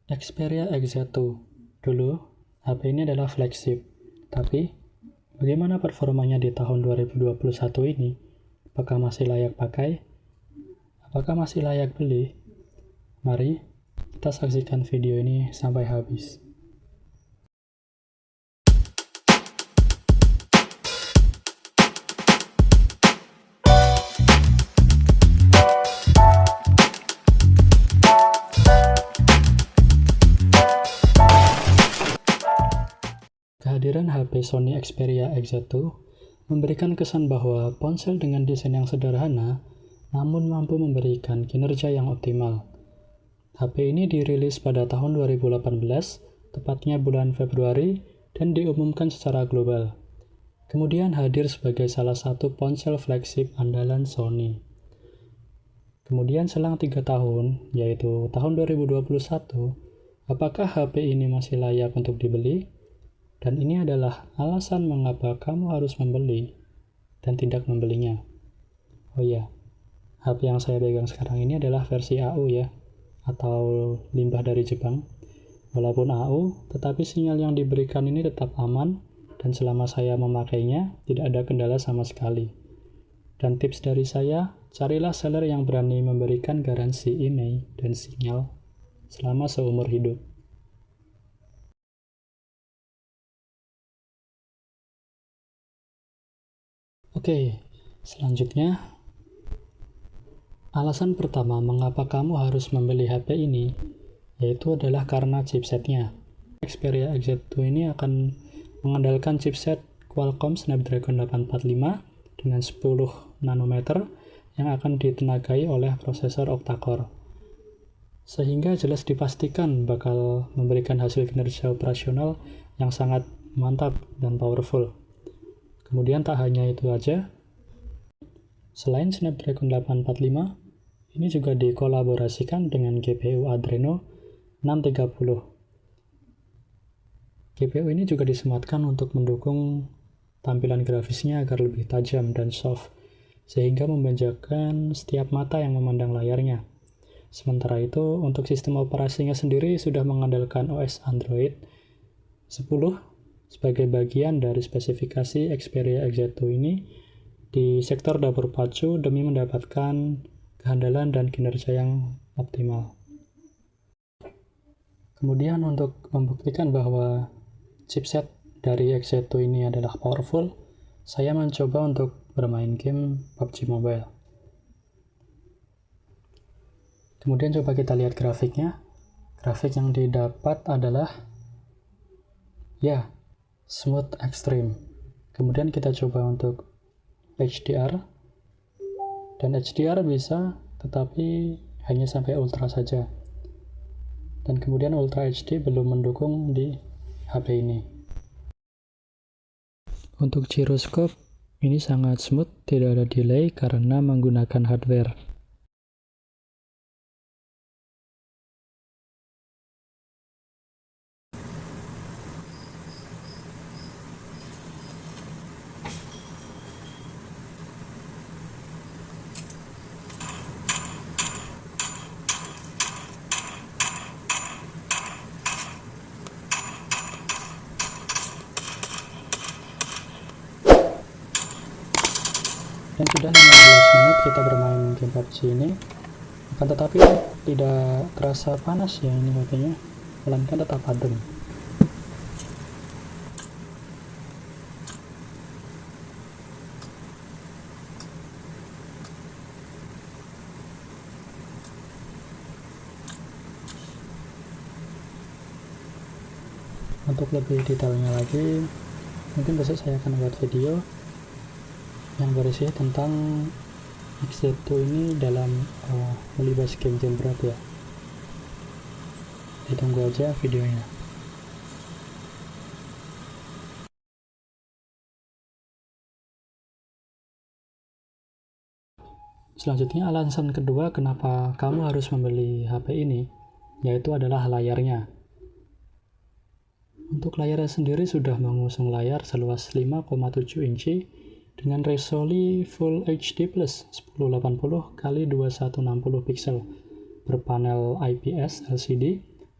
Xperia XZ2. Dulu, HP ini adalah flagship. Tapi, bagaimana performanya di tahun 2021 ini? Apakah masih layak pakai? Apakah masih layak beli? Mari, kita saksikan video ini sampai habis. Kehadiran HP Sony Xperia XZ2 memberikan kesan bahwa ponsel dengan desain yang sederhana namun mampu memberikan kinerja yang optimal. HP ini dirilis pada tahun 2018, tepatnya bulan Februari, dan diumumkan secara global. Kemudian hadir sebagai salah satu ponsel flagship andalan Sony. Kemudian selang 3 tahun, yaitu tahun 2021, apakah HP ini masih layak untuk dibeli? Dan ini adalah alasan mengapa kamu harus membeli dan tidak membelinya. Oh iya, HP yang saya pegang sekarang ini adalah versi AU ya, atau limbah dari Jepang. Walaupun AU, tetapi sinyal yang diberikan ini tetap aman, dan selama saya memakainya, tidak ada kendala sama sekali. Dan tips dari saya, carilah seller yang berani memberikan garansi IMEI dan sinyal selama seumur hidup. Oke, selanjutnya, alasan pertama mengapa kamu harus membeli HP ini, yaitu adalah karena chipsetnya. Xperia XZ2 ini akan mengandalkan chipset Qualcomm Snapdragon 845 dengan 10 nanometer yang akan ditenagai oleh prosesor octa-core. Sehingga jelas dipastikan bakal memberikan hasil kinerja operasional yang sangat mantap dan powerful. Kemudian tak hanya itu aja, selain Snapdragon 845, ini juga dikolaborasikan dengan GPU Adreno 630. GPU ini juga disematkan untuk mendukung tampilan grafisnya agar lebih tajam dan soft, sehingga memanjakan setiap mata yang memandang layarnya. Sementara itu, untuk sistem operasinya sendiri sudah mengandalkan OS Android 10 sebagai bagian dari spesifikasi Xperia XZ2 ini di sektor dapur pacu demi mendapatkan kehandalan dan kinerja yang optimal. Kemudian untuk membuktikan bahwa chipset dari XZ2 ini adalah powerful, saya mencoba untuk bermain game PUBG Mobile. Kemudian coba kita lihat grafiknya. Grafik yang didapat adalah smooth extreme. Kemudian kita coba untuk HDR, dan HDR bisa, tetapi hanya sampai ultra saja. Dan kemudian Ultra HD belum mendukung di HP ini. Untuk gyroscope, ini sangat smooth, tidak ada delay karena menggunakan hardware. Dan sudah 15 menit kita bermain game PUBG ini, akan tetapi tidak terasa panas ya ini HP-nya, melainkan tetap adem. Untuk lebih detailnya lagi, mungkin besok saya akan buat video yang berisi tentang XZ2 ini dalam melibas game-game berat ya. Ditunggu aja videonya. Selanjutnya, alasan kedua kenapa kamu harus membeli HP ini, yaitu adalah layarnya. Untuk layarnya sendiri sudah mengusung layar seluas 5,7 inci dengan resolusi Full HD Plus 1080 x 2160 pixel berpanel IPS LCD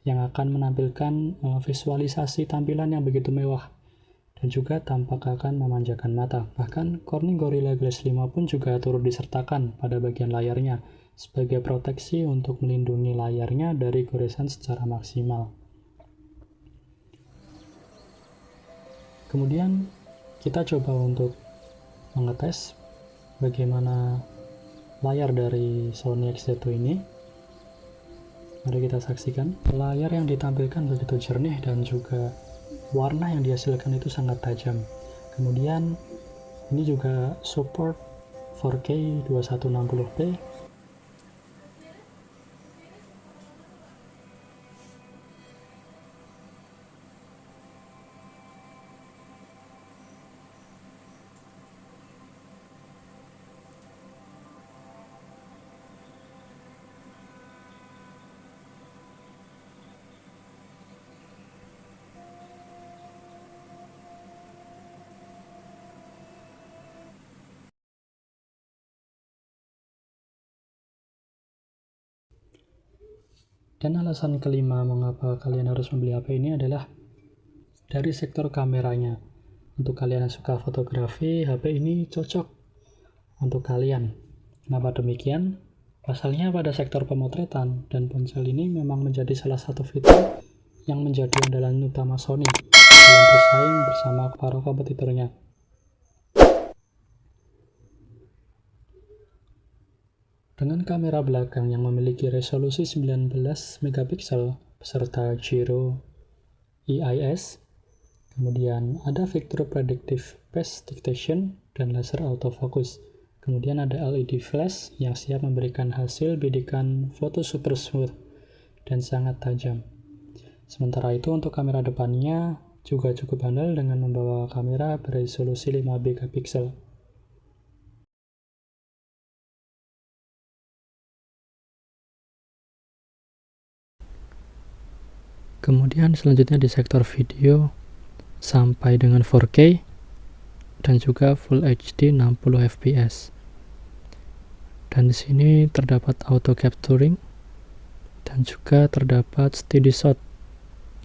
yang akan menampilkan visualisasi tampilan yang begitu mewah dan juga tampak akan memanjakan mata. Bahkan Corning Gorilla Glass 5 pun juga turut disertakan pada bagian layarnya sebagai proteksi untuk melindungi layarnya dari goresan secara maksimal. Kemudian kita coba untuk mengetes bagaimana layar dari Sony X-Z2 ini. Mari kita saksikan. Layar yang ditampilkan begitu jernih dan juga warna yang dihasilkan itu sangat tajam. Kemudian ini juga support 4K 2160p. Dan alasan kelima mengapa kalian harus membeli HP ini adalah dari sektor kameranya. Untuk kalian yang suka fotografi, HP ini cocok untuk kalian. Kenapa demikian? Pasalnya pada sektor pemotretan dan ponsel ini memang menjadi salah satu fitur yang menjadi andalan utama Sony dalam bersaing bersama para kompetitornya. Dengan kamera belakang yang memiliki resolusi 19 megapiksel beserta gyro EIS, kemudian ada fitur predictive face detection dan laser autofocus. Kemudian ada LED flash yang siap memberikan hasil bidikan foto super smooth dan sangat tajam. Sementara itu untuk kamera depannya juga cukup handal dengan membawa kamera beresolusi 5 megapiksel. Kemudian selanjutnya di sektor video sampai dengan 4K dan juga Full HD 60 fps. Dan di sini terdapat auto capturing dan juga terdapat steady shot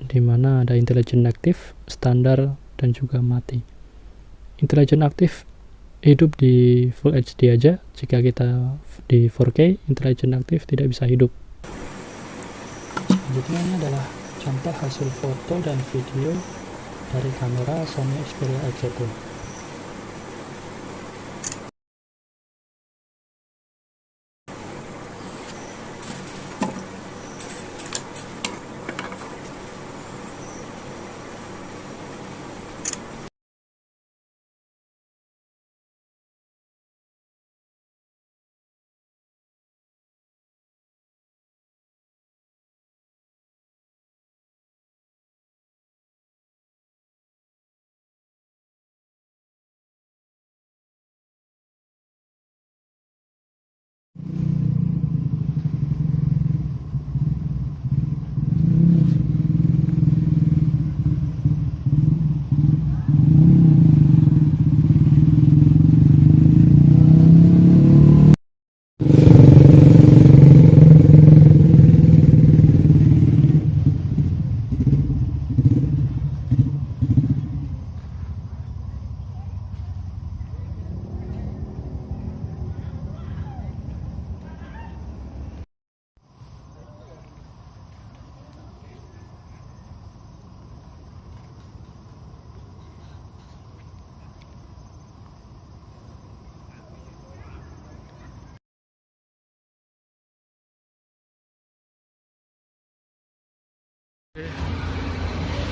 di mana ada intelligent active, standar dan juga mati. Intelligent active hidup di Full HD aja, jika kita di 4K intelligent active tidak bisa hidup. Selanjutnya ini adalah contoh hasil foto dan video dari kamera Sony Xperia X1.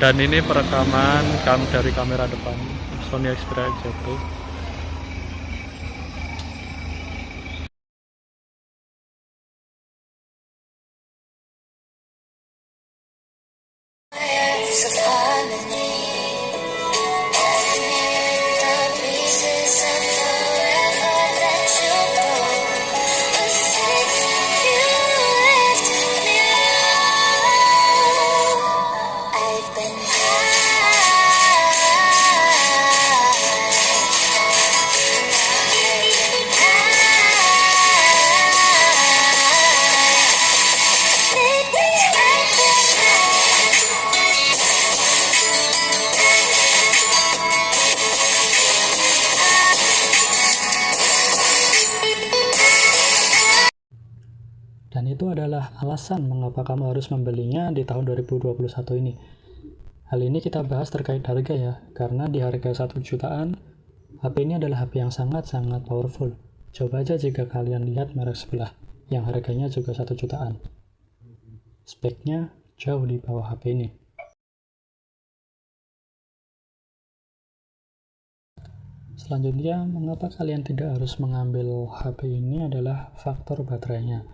Dan ini perekaman dari kamera depan Sony Xperia X1. itu adalah alasan mengapa kamu harus membelinya di tahun 2021 ini. Hal ini kita bahas terkait harga ya, karena di harga 1 jutaan, HP ini adalah HP yang sangat-sangat powerful. Coba aja jika kalian lihat merek sebelah, yang harganya juga 1 jutaan. Speknya jauh di bawah HP ini. Selanjutnya, mengapa kalian tidak harus mengambil HP ini adalah faktor baterainya.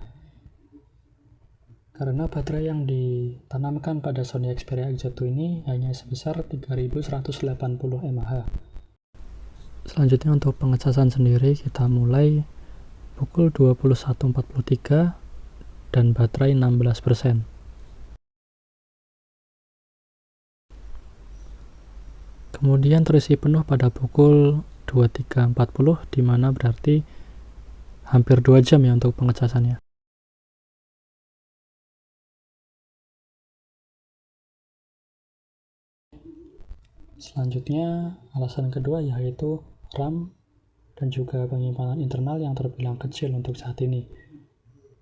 Karena baterai yang ditanamkan pada Sony Xperia XZ2 ini hanya sebesar 3180 mAh. Selanjutnya untuk pengecasan sendiri kita mulai pukul 21.43 dan baterai 16%. Kemudian terisi penuh pada pukul 23.40, di mana berarti hampir 2 jam ya untuk pengecasannya. Selanjutnya, alasan kedua yaitu RAM dan juga penyimpanan internal yang terbilang kecil untuk saat ini.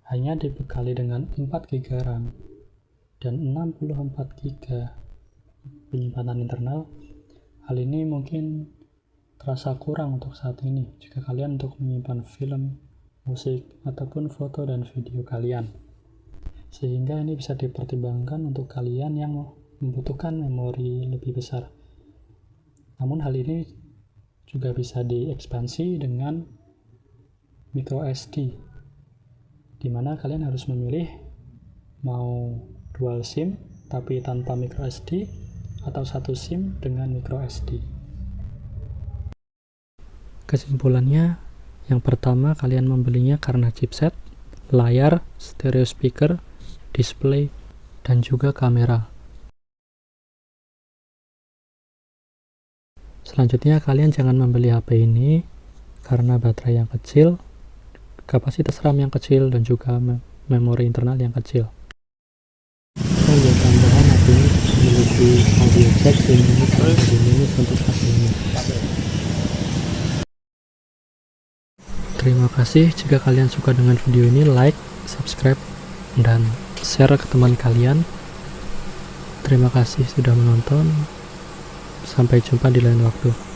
Hanya dibekali dengan 4 GB RAM dan 64 GB penyimpanan internal. Hal ini mungkin terasa kurang untuk saat ini jika kalian untuk menyimpan film, musik, ataupun foto dan video kalian. Sehingga ini bisa dipertimbangkan untuk kalian yang membutuhkan memori lebih besar. Namun hal ini juga bisa diekspansi dengan microSD, di mana kalian harus memilih mau dual SIM tapi tanpa microSD atau satu SIM dengan microSD. Kesimpulannya, yang pertama kalian membelinya karena chipset, layar, stereo speaker, display, dan juga kamera. Selanjutnya, kalian jangan membeli HP ini karena baterai yang kecil, kapasitas RAM yang kecil, dan juga memori internal yang kecil. Untuk tambahan, HP ini memiliki audio jack 3 minus untuk HP ini. Terima kasih. Jika kalian suka dengan video ini, like, subscribe, dan share ke teman kalian. Terima kasih sudah menonton. Sampai jumpa di lain waktu.